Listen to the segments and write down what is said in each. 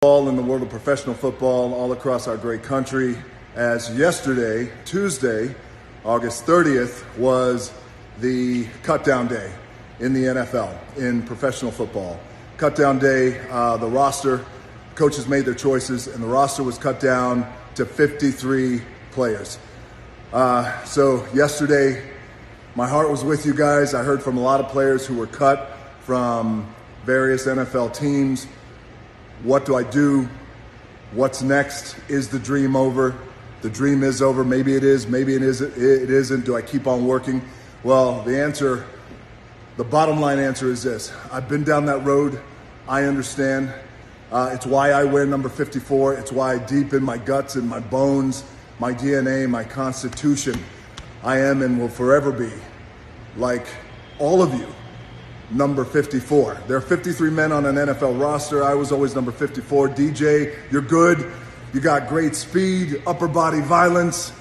All in the world of professional football all across our great country, as yesterday, Tuesday, August 30th, was the cutdown day in the NFL, in professional football. Cutdown day, the roster, coaches made their choices, and the roster was cut down to 53 players. So yesterday, my heart was with you guys. I heard from a lot of players who were cut from various NFL teams. What do I do? What's next? Is the dream over? The dream is over. Maybe it is, maybe it isn't. Do I keep on working? Well, the bottom line answer is this. I've been down that road. I understand. It's why I wear number 54. It's why deep in my guts, in my bones, my DNA, my constitution, I am and will forever be, like all of you, number 54. There are 53 men on an NFL roster. I was always number 54. DJ, you're good. You got great speed, upper body violence,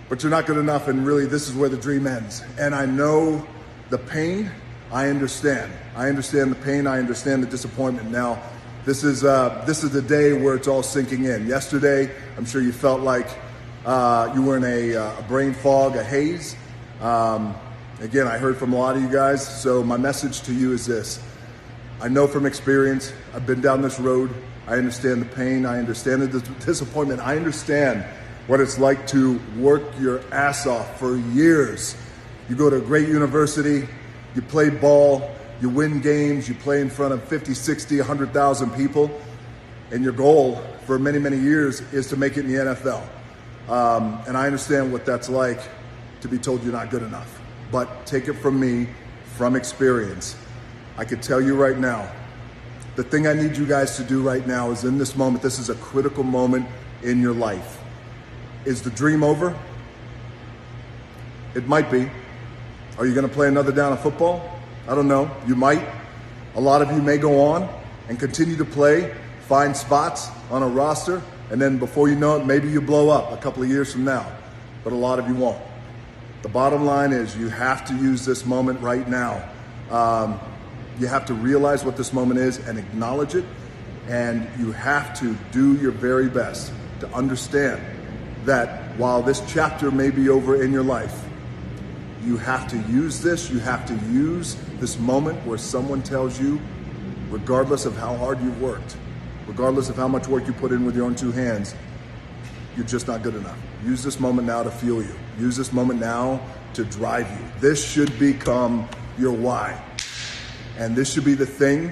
but you're not good enough, and really this is where the dream ends. And I know the pain. I understand. I understand the pain. I understand the disappointment. Now, this is the day where it's all sinking in. Yesterday, I'm sure you felt like you were in a brain fog, a haze. Again, I heard from a lot of you guys, so my message to you is this. I know from experience, I've been down this road, I understand the pain, I understand the disappointment, I understand what it's like to work your ass off for years. You go to a great university, you play ball, you win games, you play in front of 50, 60, 100,000 people, and your goal for many, many years is to make it in the NFL. And I understand what that's like to be told you're not good enough. But take it from me, from experience. I could tell you right now, the thing I need you guys to do right now is in this moment, this is a critical moment in your life. Is the dream over? It might be. Are you gonna play another down of football? I don't know, you might. A lot of you may go on and continue to play, find spots on a roster, and then before you know it, maybe you blow up a couple of years from now, but a lot of you won't. The bottom line is you have to use this moment right now. You have to realize what this moment is and acknowledge it. And you have to do your very best to understand that while this chapter may be over in your life, you have to use this. You have to use this moment where someone tells you, regardless of how hard you've worked, regardless of how much work you put in with your own two hands, you're just not good enough. Use this moment now to fuel you. Use this moment now to drive you. This should become your why. And this should be the thing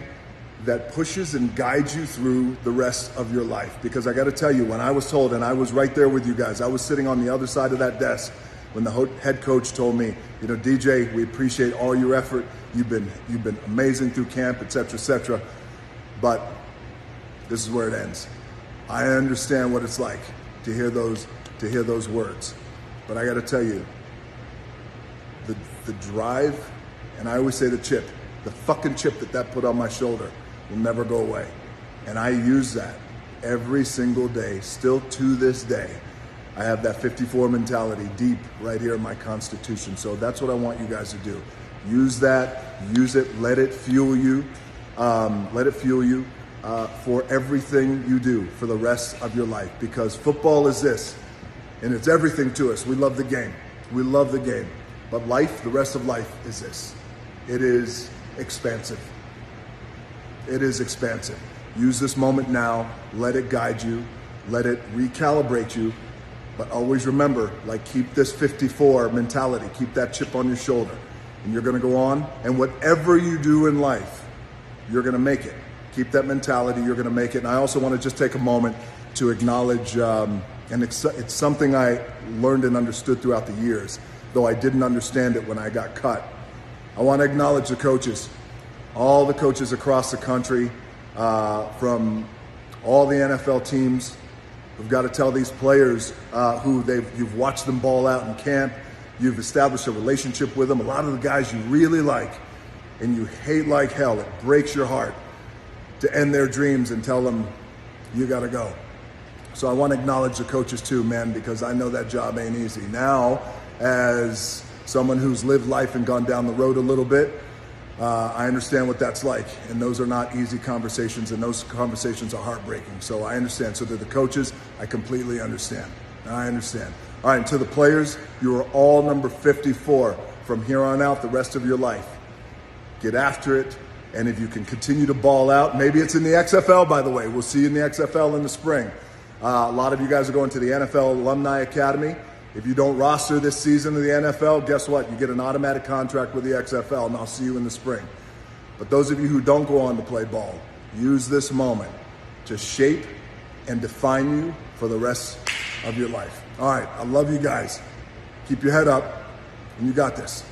that pushes and guides you through the rest of your life. Because I gotta tell you, when I was told, and I was right there with you guys, I was sitting on the other side of that desk when the head coach told me, you know, DJ, we appreciate all your effort. You've been amazing through camp, et cetera, but this is where it ends. I understand what it's like to hear those words. But I gotta tell you, the drive, and I always say the chip, the fucking chip that put on my shoulder will never go away. And I use that every single day, still to this day. I have that 54 mentality deep right here in my constitution. So that's what I want you guys to do. Use that, use it, let it fuel you. For everything you do for the rest of your life, because football is this, and it's everything to us. We love the game. We love the game. But life, the rest of life is this. It is expansive. It is expansive. Use this moment now. Let it guide you. Let it recalibrate you. But always remember, like, keep this 54 mentality. Keep that chip on your shoulder. And you're going to go on. And whatever you do in life, you're going to make it. Keep that mentality, you're gonna make it. And I also wanna just take a moment to acknowledge, and it's something I learned and understood throughout the years, though I didn't understand it when I got cut. I wanna acknowledge the coaches, all the coaches across the country, from all the NFL teams. We've gotta tell these players you've watched them ball out in camp, you've established a relationship with them, a lot of the guys you really like, and you hate like hell, it breaks your heart to end their dreams and tell them, you gotta go. So I wanna acknowledge the coaches too, man, because I know that job ain't easy. Now, as someone who's lived life and gone down the road a little bit, I understand what that's like, and those are not easy conversations, and those conversations are heartbreaking. So I understand. So to the coaches, I completely understand. I understand. All right, and to the players, you are all number 54 from here on out the rest of your life. Get after it, and if you can continue to ball out, maybe it's in the XFL, by the way. We'll see you in the XFL in the spring. A lot of you guys are going to the NFL Alumni Academy. If you don't roster this season of the NFL, guess what? You get an automatic contract with the XFL, and I'll see you in the spring. But those of you who don't go on to play ball, use this moment to shape and define you for the rest of your life. All right, I love you guys. Keep your head up, and you got this.